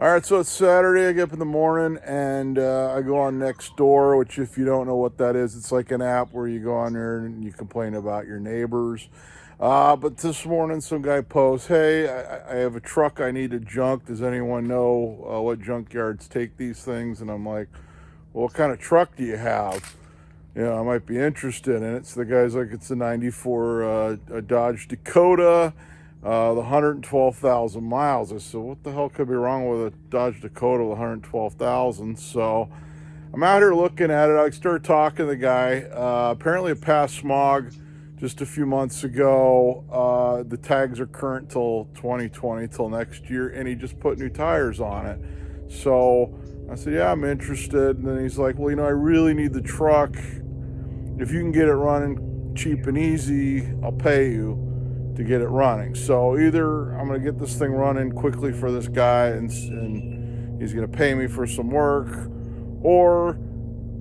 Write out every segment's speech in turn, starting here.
All right, so it's Saturday. I get up in the morning and I go on Nextdoor, which, if you don't know what that is, it's like an app where you go on there and you complain about your neighbors. But this morning, some guy posts, "Hey, I have a truck I need to junk. Does anyone know what junkyards take these things?" And I'm like, "Well, what kind of truck do you have? I might be interested in it." So the guy's like, "It's a 94 a Dodge Dakota, the 112,000 miles. I said, "What the hell could be wrong with a Dodge Dakota with 112,000? So I'm out here looking at it. I started talking to the guy. Apparently it passed smog just a few months ago. The tags are current till 2020, till next year, and he just put new tires on it. So I said, "Yeah, I'm interested." And then he's like, "Well, I really need the truck. If you can get it running cheap and easy, I'll pay you to get it running." So either I'm going to get this thing running quickly for this guy and he's going to pay me for some work, or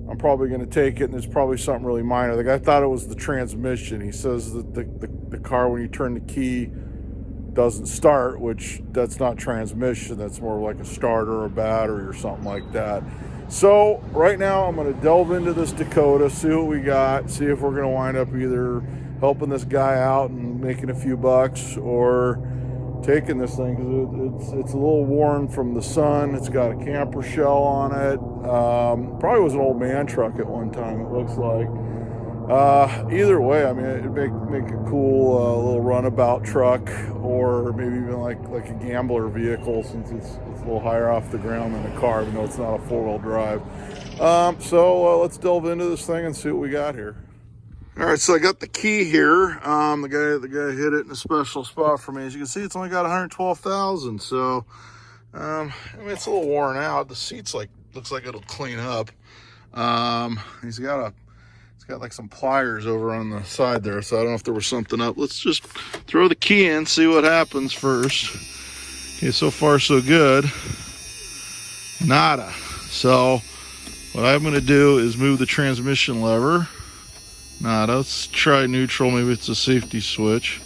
I'm probably going to take it and it's probably something really minor. The guy thought it was the transmission. He says that the car, when you turn the key, doesn't start, which that's not transmission. That's more like a starter or a battery or something like that. So right now I'm going to delve into this Dakota, see what we got, see if we're going to wind up either helping this guy out and making a few bucks, or taking this thing, because it's a little worn from the sun. It's got a camper shell on it. Probably was an old man truck at one time, it looks like. Either way, I mean, it'd make a cool little runabout truck, or maybe even like a gambler vehicle, since it's a little higher off the ground than a car, even though it's not a four-wheel drive. So let's delve into this thing and see what we got here. All right, so I got the key here. The guy hit it in a special spot for me. As you can see, it's only got 112,000. So, I mean, it's a little worn out. The seat's looks like it'll clean up. It's got like some pliers over on the side there, so I don't know if there was something up. Let's just throw the key in, see what happens first. Okay, so far so good. Nada. So what I'm going to do is move the transmission lever. Nada. Let's try neutral. Maybe it's a safety switch.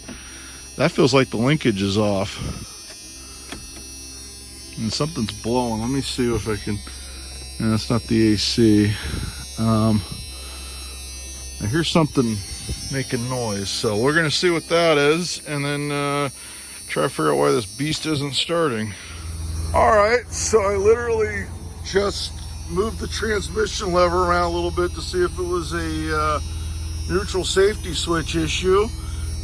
That feels like the linkage is off. And something's blowing. Let me see if I can... No, that's not the AC. I hear something making noise, so we're gonna see what that is, and then try to figure out why this beast isn't starting. All right, so I literally just moved the transmission lever around a little bit to see if it was a neutral safety switch issue.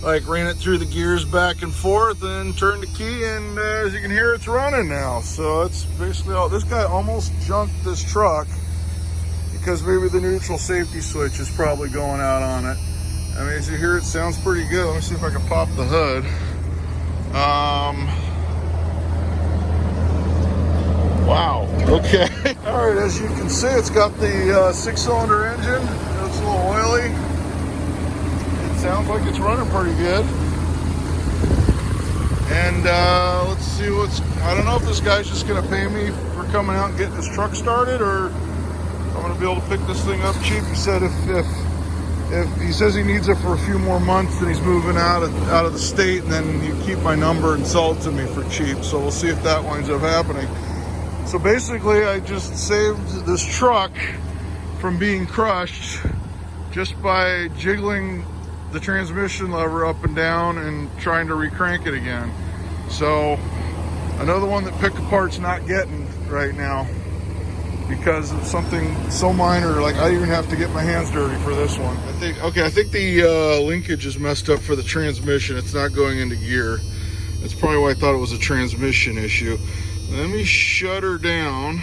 Like, ran it through the gears back and forth and turned the key, and as you can hear, it's running now. So that's basically all. This guy almost junked this truck because maybe the neutral safety switch is probably going out on it. I mean, as you hear, it sounds pretty good. Let me see if I can pop the hood. Wow, okay. All right, as you can see, it's got the 6-cylinder engine. It's a little oily. It sounds like it's running pretty good. And let's see I don't know if this guy's just gonna pay me for coming out and getting this truck started, or I'm gonna be able to pick this thing up cheap. He said if he says he needs it for a few more months, then he's moving out of the state, and then you keep my number and sell it to me for cheap. So we'll see if that winds up happening. So basically, I just saved this truck from being crushed just by jiggling the transmission lever up and down and trying to recrank it again. So another one that pick apart's not getting right now, because it's something so minor. Like, I even have to get my hands dirty for this one. I think the linkage is messed up for the transmission. It's not going into gear. That's probably why I thought it was a transmission issue. Let me shut her down,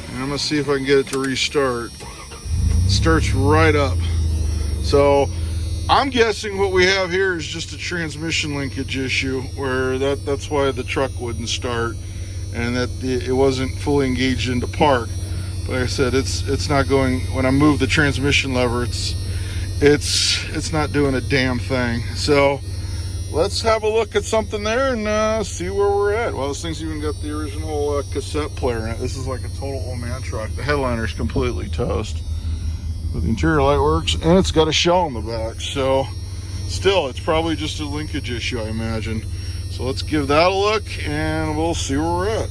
and I'm gonna see if I can get it to restart. It starts right up. So I'm guessing what we have here is just a transmission linkage issue, where that's why the truck wouldn't start, and that it wasn't fully engaged into park. But like I said, it's not going. When I move the transmission lever, it's not doing a damn thing. So let's have a look at something there and see where we're at. Well, this thing's even got the original cassette player in it. This is like a total old man truck. The headliner's completely toast, but the interior light works, and it's got a shell in the back. So still, it's probably just a linkage issue, I imagine. So let's give that a look and we'll see where we're at.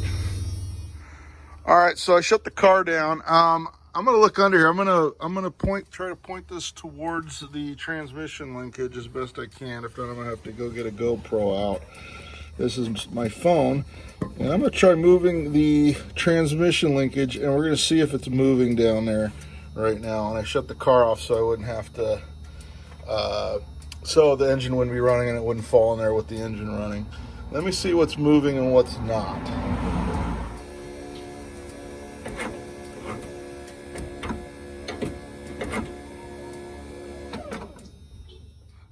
All right, so I shut the car down. I'm gonna look under here. I'm gonna try to point this towards the transmission linkage as best I can. If not, I'm gonna have to go get a GoPro out. This is my phone, and I'm gonna try moving the transmission linkage, and we're gonna see if it's moving down there right now. And I shut the car off so I wouldn't have to, so the engine wouldn't be running and it wouldn't fall in there with the engine running. Let me see what's moving and what's not.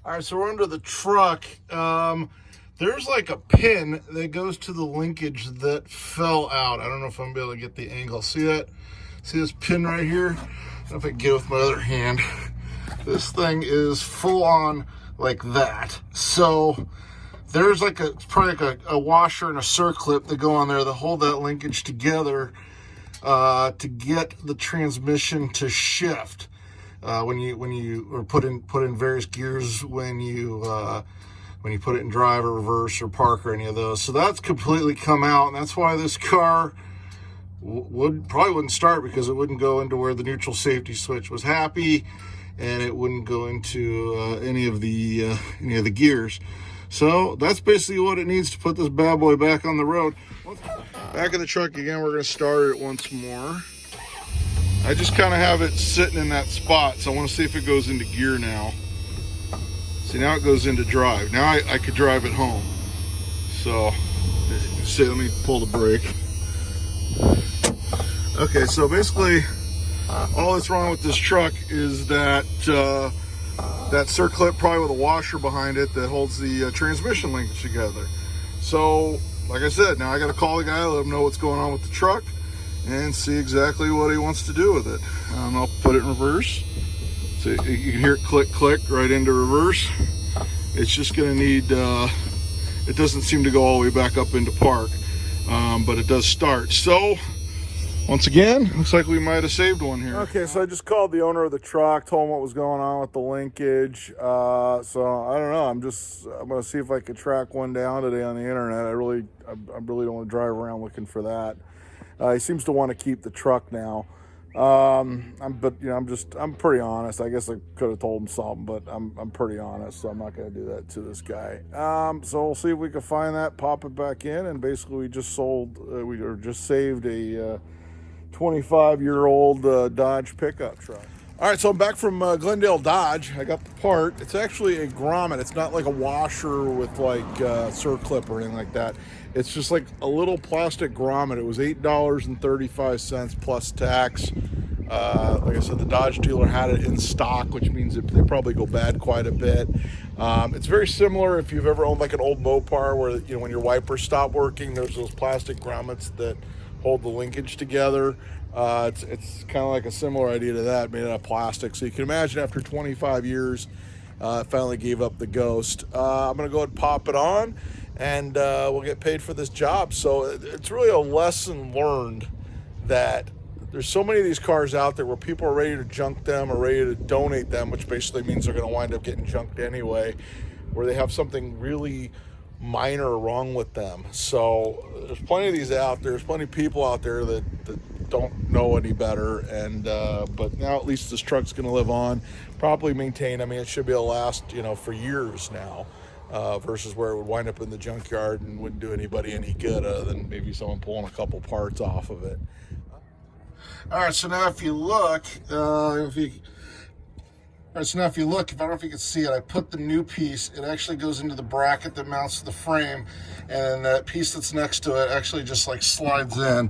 All right, so we're under the truck. There's like a pin that goes to the linkage that fell out. I don't know if I'm gonna be able to get the angle. See that? See this pin right here? I don't know if I can get it with my other hand. This thing is full on like that. So there's like probably like a washer and a circlip that go on there that hold that linkage together to get the transmission to shift. When you put in various gears when you put it in drive or reverse or park or any of those. So that's completely come out, and that's why this car probably wouldn't start, because it wouldn't go into where the neutral safety switch was happy, and it wouldn't go into any of the gears. So that's basically what it needs to put this bad boy back on the road. Back in the truck again, we're going to start it once more. I just kind of have it sitting in that spot, so I want to see if it goes into gear now. See, now it goes into drive. Now I could drive it home. So, see, let me pull the brake. Okay, so basically, all that's wrong with this truck is that that circlip, probably with a washer behind it, that holds the transmission linkage together. So, like I said, now I got to call the guy, let him know what's going on with the truck, and see exactly what he wants to do with it. I'll put it in reverse. So you can hear it click, click right into reverse. It's just going to need, it doesn't seem to go all the way back up into park, but it does start. So, once again, looks like we might have saved one here. Okay, so I just called the owner of the truck, told him what was going on with the linkage. So, I don't know, I'm going to see if I could track one down today on the internet. I really don't want to drive around looking for that. He seems to want to keep the truck now. I'm pretty honest. I guess I could have told him something, but I'm pretty honest, so I'm not going to do that to this guy. So we'll see if we can find that, pop it back in, and basically we just saved a 25-year-old Dodge pickup truck. All right, so I'm back from Glendale Dodge. I got the part. It's actually a grommet. It's not like a washer with like circlip or anything like that. It's just like a little plastic grommet. It was $8.35 plus tax. Like I said, the Dodge dealer had it in stock, which means they probably go bad quite a bit. It's very similar if you've ever owned like an old Mopar where, when your wipers stop working, there's those plastic grommets that hold the linkage together. It's kind of like a similar idea to that, made out of plastic. So you can imagine after 25 years, it finally gave up the ghost. I'm going to go ahead and pop it on, and we'll get paid for this job. So it's really a lesson learned that there's so many of these cars out there where people are ready to junk them or ready to donate them, which basically means they're going to wind up getting junked anyway, where they have something really minor wrong with them. So there's plenty of these out there. There's plenty of people out there that don't know any better, and but now at least this truck's going to live on, properly maintained. I mean, it should be able to last for years now, versus where it would wind up in the junkyard and wouldn't do anybody any good other than maybe someone pulling a couple parts off of it. All right, so now if you look, if I don't know if you can see it, I put the new piece. It actually goes into the bracket that mounts to the frame, and that piece that's next to it actually just like slides in.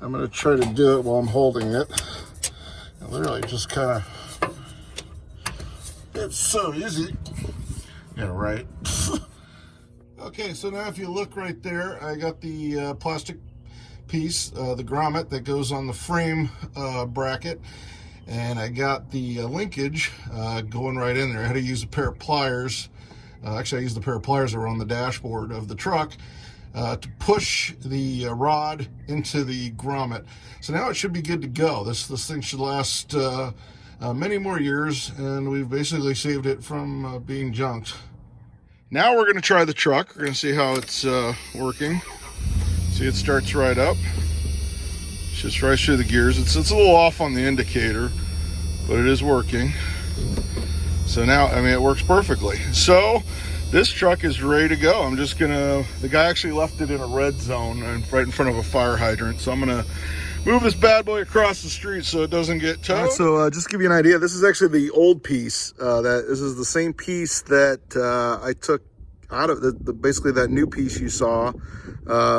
I'm going to try to do it while I'm holding it. And literally just kind of, it's so easy. Yeah, right. Okay, so now if you look right there, I got the plastic piece, the grommet that goes on the frame bracket, and I got the linkage going right in there. I had to use a pair of pliers. Actually, I used the pair of pliers that were on the dashboard of the truck to push the rod into the grommet. So now it should be good to go. This thing should last many more years, and we've basically saved it from being junked. Now we're going to try the truck. We're going to see how it's working. See, it starts right up. It's just right through the gears. It's a little off on the indicator, but it is working. So now, I mean, it works perfectly. So this truck is ready to go. I'm just gonna, the guy actually left it in a red zone and right in front of a fire hydrant. So I'm gonna move this bad boy across the street so it doesn't get towed. So just to give you an idea, this is actually the old piece. This is the same piece that I took out of basically that new piece you saw.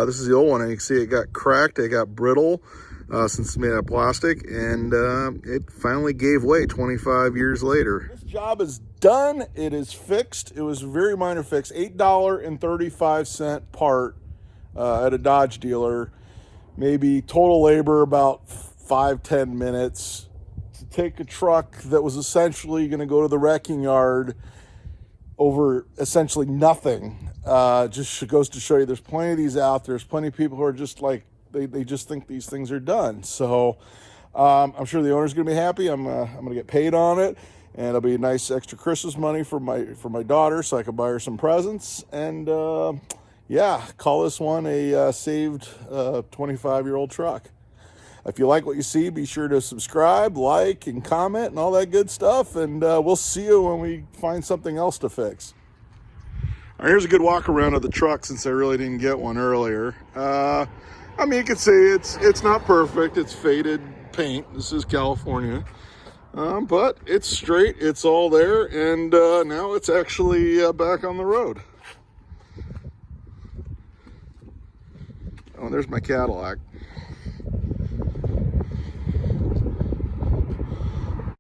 This is the old one, and you can see it got cracked, it got brittle since it's made out of plastic, and it finally gave way 25 years later. This job is done. It is fixed. It was a very minor fix. $8.35 part at a Dodge dealer. Maybe total labor about 5-10 minutes to take a truck that was essentially going to go to the wrecking yard over essentially nothing. Just goes to show you there's plenty of these out there. There's plenty of people who are just like, they just think these things are done. So I'm sure the owner's going to be happy. I'm going to get paid on it, and it'll be a nice extra Christmas money for my daughter, so I can buy her some presents. And yeah, call this one a saved 25-year-old truck. If you like what you see, be sure to subscribe, like, and comment, and all that good stuff. And we'll see you when we find something else to fix. All right, here's a good walk around of the truck since I really didn't get one earlier. I mean, you can see it's not perfect. It's faded paint. This is California. But it's straight. It's all there. And now it's actually back on the road. Oh, there's my Cadillac.